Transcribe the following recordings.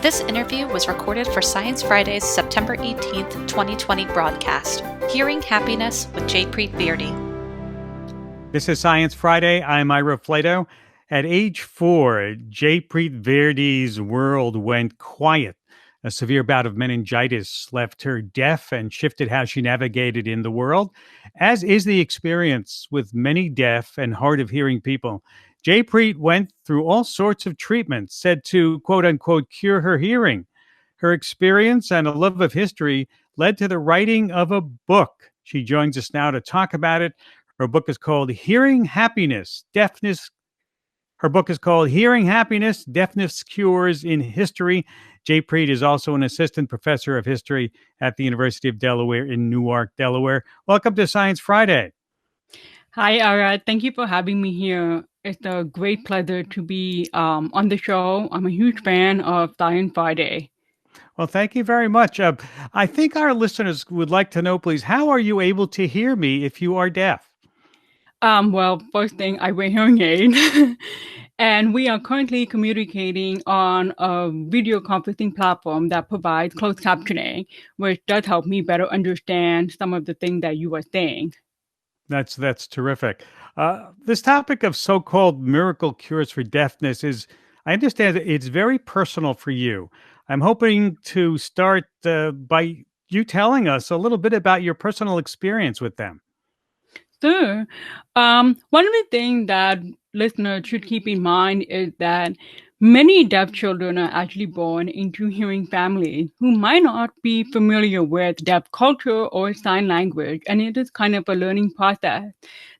This interview was recorded for Science Friday's September 18th, 2020 broadcast, Hearing Happiness with Jaipreet Virdi. This is Science Friday. I'm Ira Flato. At age 4, Jaipreet Virdi's world went quiet. A severe bout of meningitis left her deaf and shifted how she navigated in the world, as is the experience with many deaf and hard of hearing people. Jaipreet went through all sorts of treatments said to quote unquote cure her hearing. Her experience and a love of history led to the writing of a book. She joins us now to talk about it. Her book is called Hearing Happiness, Deafness. Her book is called Hearing Happiness, Deafness Cures in History. Jaipreet is also an assistant professor of history at the University of Delaware in Newark, Delaware. Welcome to Science Friday. Hi, Ara. Thank you for having me here. It's a great pleasure to be on the show. I'm a huge fan of Science Friday. Well, thank you very much. I think our listeners would like to know, please, how are you able to hear me if you are deaf? Well, first thing, I wear hearing aid. And we are currently communicating on a video conferencing platform that provides closed captioning, which does help me better understand some of the things that you are saying. That's terrific. This topic of so-called miracle cures for deafness I understand it's very personal for you. I'm hoping to start by you telling us a little bit about your personal experience with them. Sure. One of the things that listeners should keep in mind is that many deaf children are actually born into hearing families who might not be familiar with deaf culture or sign language, and it is kind of a learning process.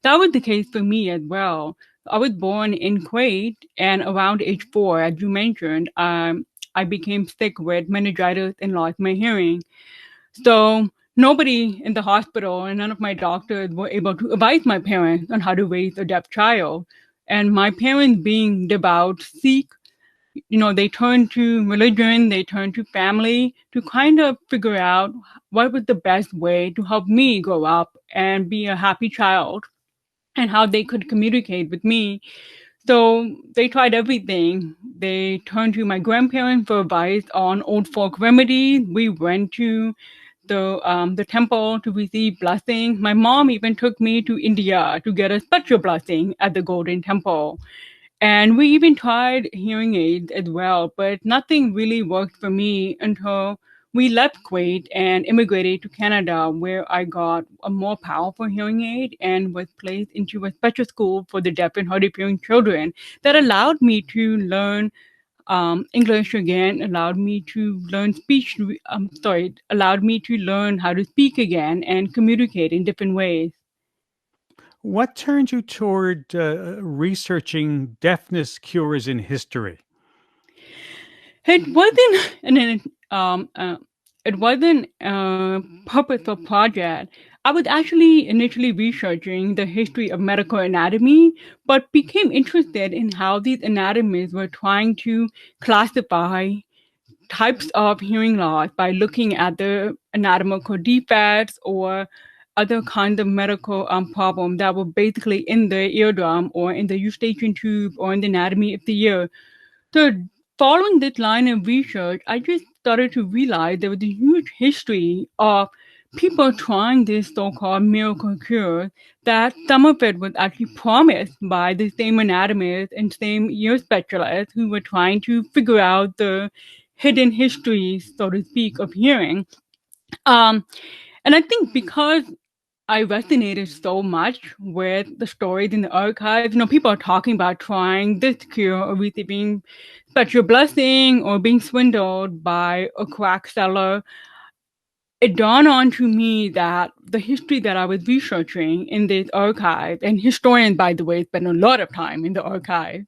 That was the case for me as well. I was born in Kuwait, and around age 4, as you mentioned, I became sick with meningitis and lost my hearing. So nobody in the hospital and none of my doctors were able to advise my parents on how to raise a deaf child. And my parents, being devout Sikh, they turned to religion, they turned to family to kind of figure out what was the best way to help me grow up and be a happy child and how they could communicate with me. So they tried everything. They turned to my grandparents for advice on old folk remedies. We went to the temple to receive blessing. My mom even took me to India to get a special blessing at the Golden Temple. And we even tried hearing aids as well, but nothing really worked for me until we left Kuwait and immigrated to Canada, where I got a more powerful hearing aid and was placed into a special school for the deaf and hard of hearing children that allowed me to learn English again, allowed me to learn allowed me to learn how to speak again and communicate in different ways. What turned you toward researching deafness cures in history? It wasn't a purposeful project. I was actually initially researching the history of medical anatomy, but became interested in how these anatomists were trying to classify types of hearing loss by looking at the anatomical defects or other kinds of medical problems that were basically in the eardrum or in the eustachian tube or in the anatomy of the ear. So, following this line of research, I just started to realize there was a huge history of people trying this so-called miracle cure, that some of it was actually promised by the same anatomists and same ear specialists who were trying to figure out the hidden histories, so to speak, of hearing. Um, and I think because I resonated so much with the stories in the archives. People are talking about trying this cure or receiving special blessing or being swindled by a crack seller. It dawned on to me that the history that I was researching in this archive, and historians, by the way, spend a lot of time in the archive,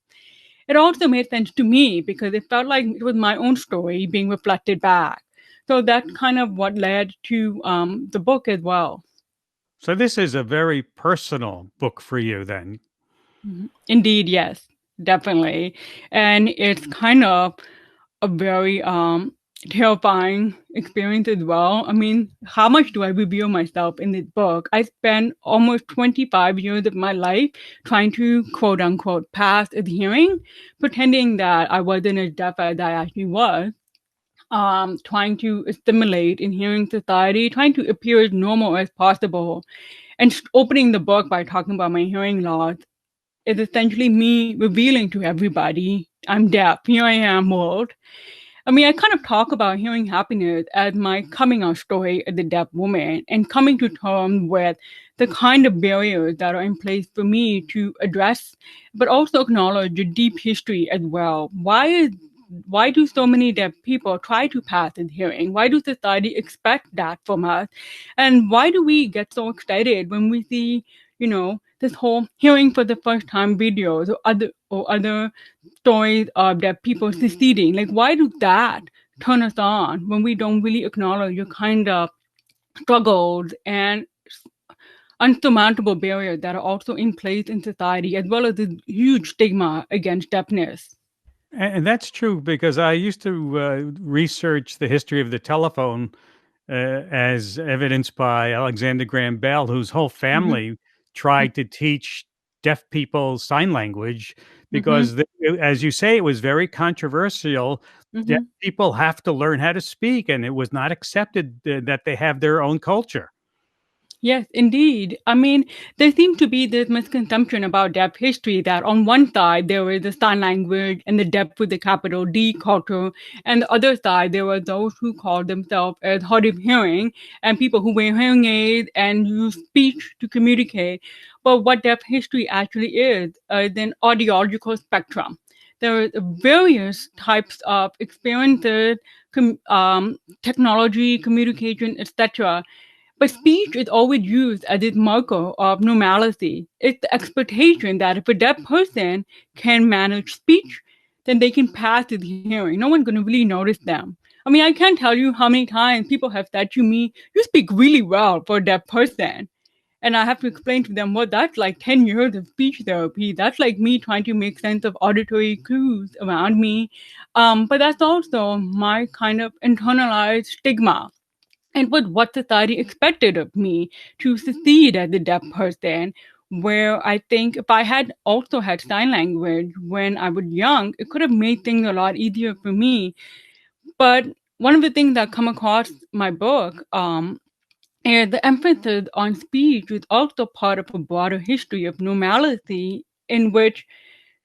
it also made sense to me because it felt like it was my own story being reflected back. So that's kind of what led to the book as well. So this is a very personal book for you then. Indeed, yes, definitely. And it's kind of a very terrifying experience as well. I mean, how much do I reveal myself in this book? I spent almost 25 years of my life trying to quote unquote pass as hearing, pretending that I wasn't as deaf as I actually was. trying to assimilate in hearing society, trying to appear as normal as possible. And opening the book by talking about my hearing loss is essentially me revealing to everybody I'm deaf. Here I am, world. I mean, I kind of talk about hearing happiness as my coming out story as a deaf woman and coming to terms with the kind of barriers that are in place for me to address, but also acknowledge the deep history as well. Why do so many deaf people try to pass as hearing? Why do society expect that from us? And why do we get so excited when we see, this whole hearing for the first time videos or other stories of deaf people succeeding? Like, why do that turn us on when we don't really acknowledge your kind of struggles and unsurmountable barriers that are also in place in society, as well as the huge stigma against deafness? And that's true because I used to research the history of the telephone as evidenced by Alexander Graham Bell, whose whole Mm-hmm. family tried to teach deaf people sign language Mm-hmm. because, as you say, it was very controversial. Deaf Mm-hmm. people have to learn how to speak, and it was not accepted that they have their own culture. Yes, indeed. I mean, there seems to be this misconception about deaf history that on one side there is the sign language and the deaf with the capital D culture, and the other side there were those who called themselves as hard of hearing and people who wear hearing aids and use speech to communicate. But what deaf history actually is an audiological spectrum. There are various types of experiences, technology, communication, etc. But speech is always used as its marker of normalcy. It's the expectation that if a deaf person can manage speech, then they can pass with hearing. No one's going to really notice them. I mean, I can't tell you how many times people have said to me, "You speak really well for a deaf person." And I have to explain to them, well, that's like 10 years of speech therapy. That's like me trying to make sense of auditory cues around me. But that's also my kind of internalized stigma and with what society expected of me to succeed as a deaf person. Where I think if I had also had sign language when I was young, it could have made things a lot easier for me. But one of the things that come across my book is the emphasis on speech is also part of a broader history of normality in which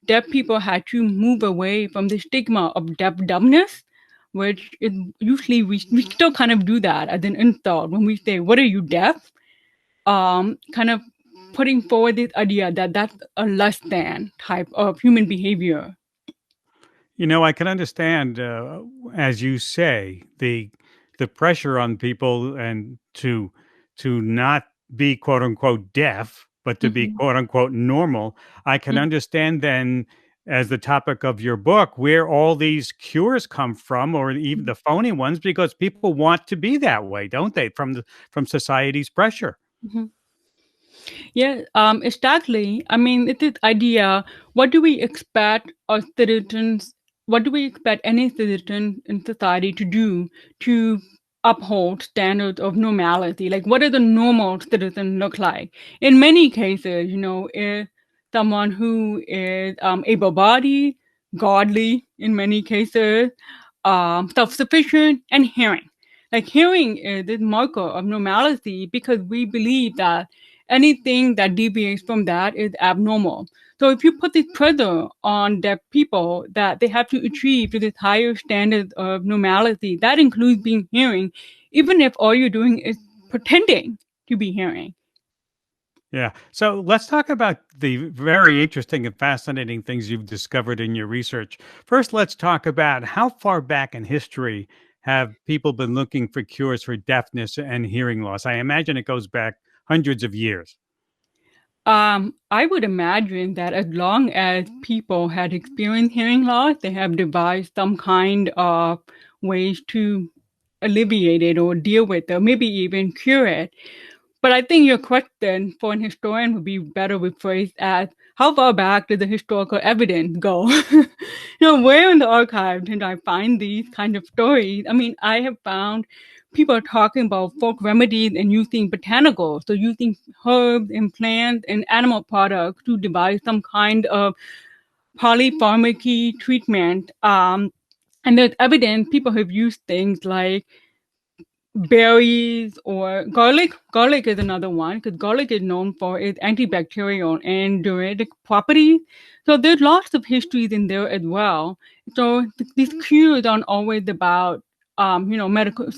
deaf people had to move away from the stigma of deaf dumbness, which is usually we still kind of do that as an insult when we say, "What are you deaf?" Kind of putting forward this idea that that's a less than type of human behavior. I can understand, as you say, the pressure on people and to not be quote unquote deaf, but to be Mm-hmm. quote unquote normal. I can understand then, as the topic of your book, where all these cures come from, or even the phony ones, because people want to be that way, don't they? From society's pressure. Mm-hmm. Yeah, exactly. I mean, it's this idea, what do we expect our citizens, what do we expect any citizen in society to do to uphold standards of normality? Like, what does a normal citizen look like? In many cases, is someone who is able-bodied, godly in many cases, self-sufficient, and hearing. Like, hearing is this marker of normality because we believe that anything that deviates from that is abnormal. So if you put this pressure on deaf people that they have to achieve to this higher standard of normality, that includes being hearing, even if all you're doing is pretending to be hearing. Yeah. So let's talk about the very interesting and fascinating things you've discovered in your research. First, let's talk about how far back in history have people been looking for cures for deafness and hearing loss? I imagine it goes back hundreds of years. I would imagine that as long as people had experienced hearing loss, they have devised some kind of ways to alleviate it or deal with it, or maybe even cure it. But I think your question for an historian would be better rephrased as, how far back did the historical evidence go? Where in the archive did I find these kind of stories? I mean, I have found people talking about folk remedies and using botanicals, so using herbs and plants and animal products to devise some kind of polypharmacy treatment. And there's evidence people have used things like berries or garlic. Garlic is another one because garlic is known for its antibacterial and diuretic properties. So there's lots of histories in there as well. So these cures aren't always about medical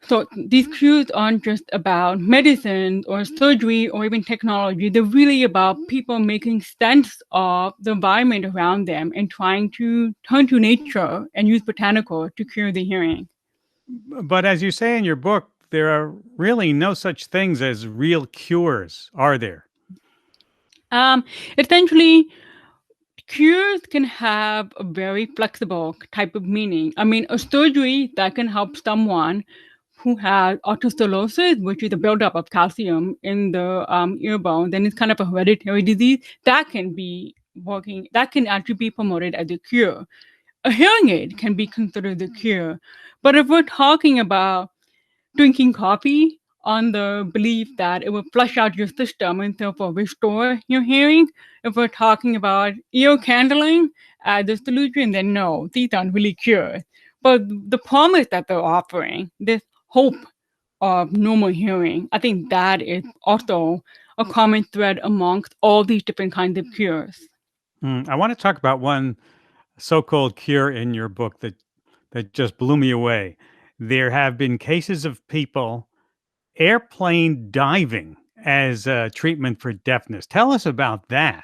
so these cures aren't just about medicine or surgery or even technology. They're really about people making sense of the environment around them and trying to turn to nature and use botanicals to cure the hearing. But as you say in your book, there are really no such things as real cures, are there? Essentially, cures can have a very flexible type of meaning. I mean, a surgery that can help someone who has osteoporosis, which is a buildup of calcium in the ear bone, then it's kind of a hereditary disease, that can be working, that can actually be promoted as a cure. A hearing aid can be considered a cure. But if we're talking about drinking coffee on the belief that it will flush out your system and therefore restore your hearing. If we're talking about ear candling as a solution, then no, these aren't really cures. But the promise that they're offering, this hope of normal hearing, I think that is also a common thread amongst all these different kinds of cures. I want to talk about one so-called cure in your book that just blew me away. There have been cases of people airplane diving as a treatment for deafness. Tell us about that.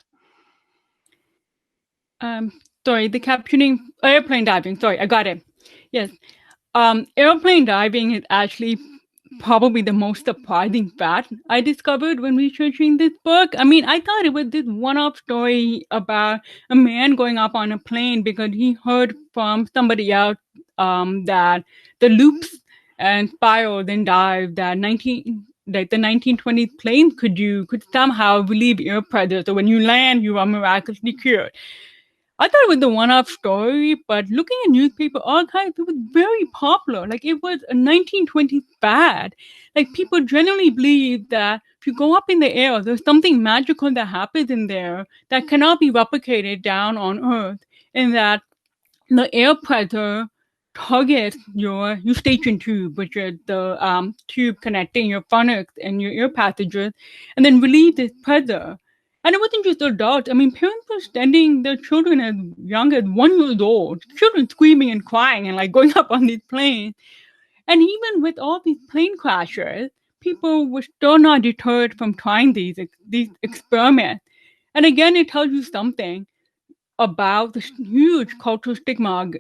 Sorry, the captioning airplane diving. Sorry, I got it. Yes. Airplane diving is actually probably the most surprising fact I discovered when researching this book. I mean, I thought it was this one-off story about a man going up on a plane because he heard from somebody else that the loops and spirals and dive that the 1920s planes could somehow relieve ear pressure. So when you land, you are miraculously cured. I thought it was the one-off story, but looking at newspaper archives, it was very popular. Like it was a 1920s fad. Like people generally believe that if you go up in the air, there's something magical that happens in there that cannot be replicated down on Earth, and that the air pressure targets your eustachian tube, which is the tube connecting your pharynx and your ear passages, and then relieve this pressure. And it wasn't just adults. I mean, parents were sending their children as young as 1 year old, children screaming and crying and like going up on these planes. And even with all these plane crashes, people were still not deterred from trying these experiments. And again, it tells you something about this huge cultural stigma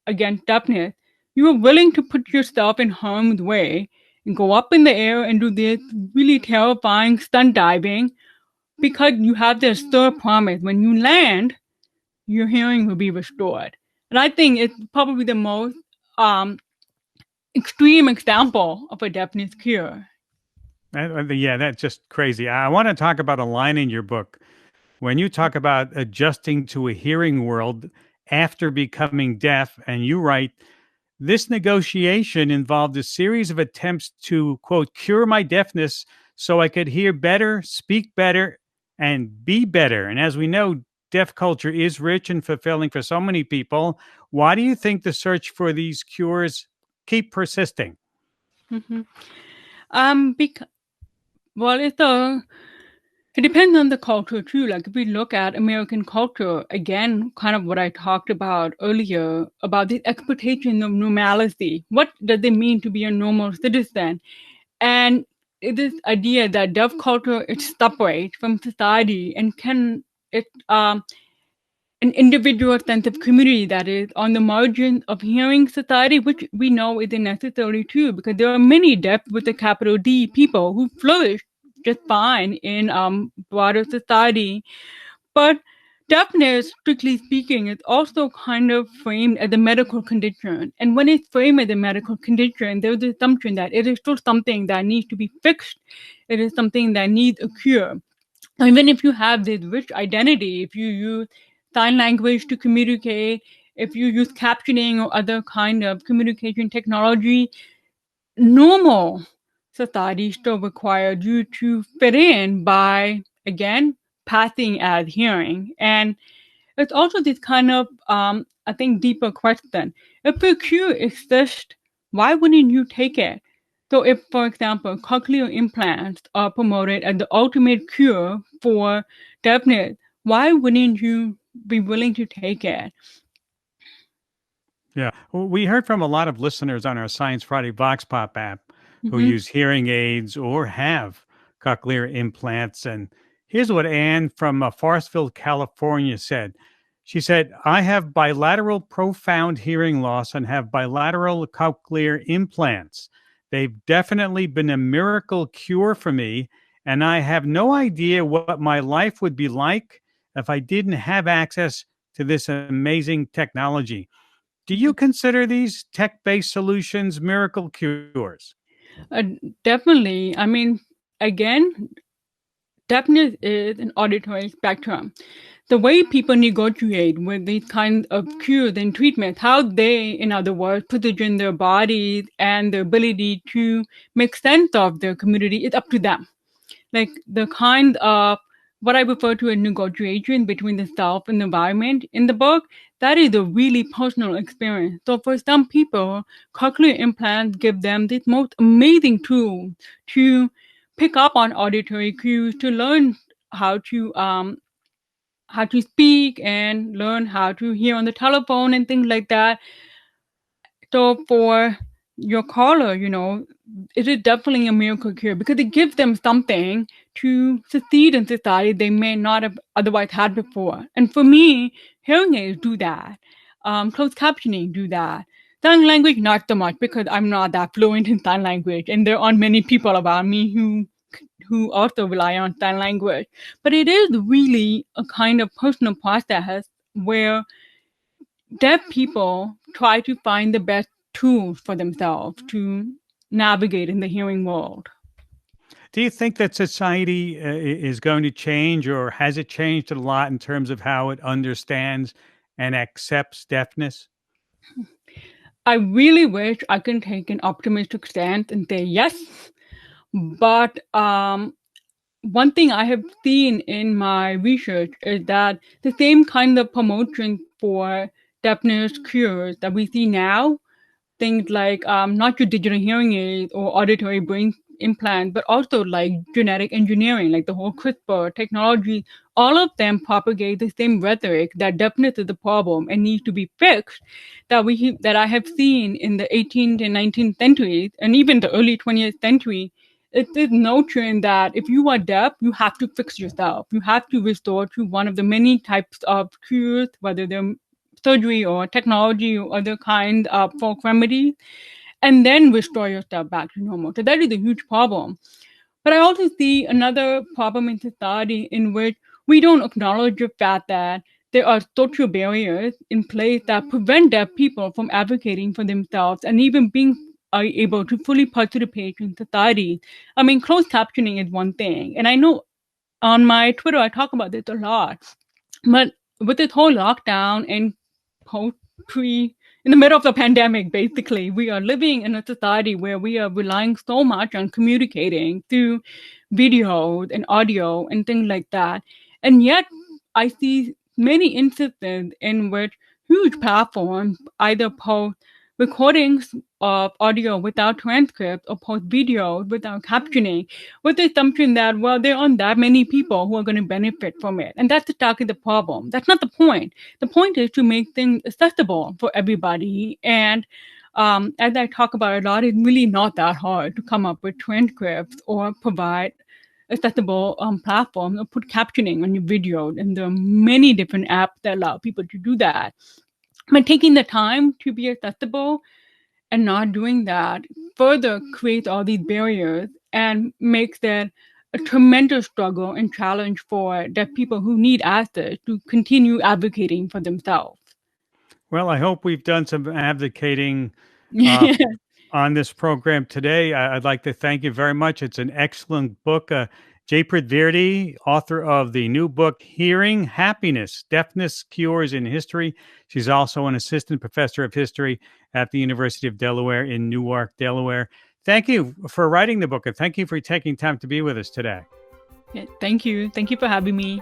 against deafness. You are willing to put yourself in harm's way and go up in the air and do this really terrifying stunt diving because you have this sure promise when you land, your hearing will be restored. And I think it's probably the most extreme example of a deafness cure. Yeah, that's just crazy. I want to talk about a line in your book when you talk about adjusting to a hearing world after becoming deaf, and you write, this negotiation involved a series of attempts to, quote, cure my deafness so I could hear better, speak better, and be better. And as we know, deaf culture is rich and fulfilling for so many people. Why do you think the search for these cures keep persisting? Mm-hmm. Well, it depends on the culture too. Like if we look at American culture, again, kind of what I talked about earlier about the expectation of normalcy. What does it mean to be a normal citizen? And this idea that deaf culture is separate from society and it an individual sense of community that is on the margin of hearing society, which we know isn't necessary too, because there are many deaf with a capital D people who flourish just fine in broader society. But deafness, strictly speaking, is also kind of framed as a medical condition. And when it's framed as a medical condition, there's the assumption that it is still something that needs to be fixed. It is something that needs a cure. Even if you have this rich identity, if you use sign language to communicate, if you use captioning or other kind of communication technology, normal society still requires you to fit in by, again, passing as hearing. And it's also this kind of, I think, deeper question. If a cure exists, why wouldn't you take it? So, if, for example, cochlear implants are promoted as the ultimate cure for deafness, why wouldn't you be willing to take it? Yeah. Well, we heard from a lot of listeners on our Science Friday Vox Pop app who Hmm. use hearing aids or have cochlear implants. And here's what Anne from Forestville, California said. She said, I have bilateral profound hearing loss and have bilateral cochlear implants. They've definitely been a miracle cure for me. And I have no idea what my life would be like if I didn't have access to this amazing technology. Do you consider these tech based solutions miracle cures? Uh, Definitely. I mean, again, deafness is an auditory spectrum. The way people negotiate with these kinds of cures and treatments, how they, in other words, position their bodies and their ability to make sense of their community is up to them. Like the kind of what I refer to as negotiation between the self and the environment in the book, that is a really personal experience. So for some people, cochlear implants give them this most amazing tool to pick up on auditory cues, to learn how to how to speak and learn how to hear on the telephone and things like that. So for your caller, it is definitely a miracle cure because it gives them something to succeed in society they may not have otherwise had before. And for me, hearing aids do that. Closed captioning do that. Sign language, not so much because I'm not that fluent in sign language, and there aren't many people around me who also rely on sign language. But it is really a kind of personal process where deaf people try to find the best tools for themselves to navigate in the hearing world. Do you think that society is going to change, or has it changed a lot in terms of how it understands and accepts deafness? I really wish I can take an optimistic stance and say yes, but one thing I have seen in my research is that the same kind of promotion for deafness cures that we see now, things like not your digital hearing aids or auditory brain implants, but also like genetic engineering, like the whole CRISPR technology, all of them propagate the same rhetoric that deafness is a problem and needs to be fixed. That I have seen in the 18th and 19th centuries, and even the early 20th century. It's this notion that if you are deaf, you have to fix yourself. You have to restore to one of the many types of cures, whether they're surgery or technology or other kind of folk remedies, and then restore yourself back to normal. So that is a huge problem. But I also see another problem in society in which we don't acknowledge the fact that there are social barriers in place that prevent deaf people from advocating for themselves and even being are able to fully participate in society. I mean, closed captioning is one thing. And I know on my Twitter, I talk about this a lot. But with this whole lockdown and post in the middle of the pandemic, basically, we are living in a society where we are relying so much on communicating through videos and audio and things like that. And yet, I see many instances in which huge platforms either post recordings of audio without transcripts or post videos without captioning with the assumption that, well, there aren't that many people who are going to benefit from it. And that's exactly the problem. That's not the point. The point is to make things accessible for everybody. And as I talk about a lot, it's really not that hard to come up with transcripts or provide accessible platforms or put captioning on your video. And there are many different apps that allow people to do that. But taking the time to be accessible and not doing that further creates all these barriers and makes that a tremendous struggle and challenge for deaf people who need access to continue advocating for themselves. Well, I hope we've done some advocating uh, on this program today. I'd like to thank you very much. It's an excellent book. Jaipreet Virdi, author of the new book, Hearing Happiness, Deafness Cures in History. She's also an assistant professor of history at the University of Delaware in Newark, Delaware. Thank you for writing the book, and thank you for taking time to be with us today. Yeah, thank you. Thank you for having me.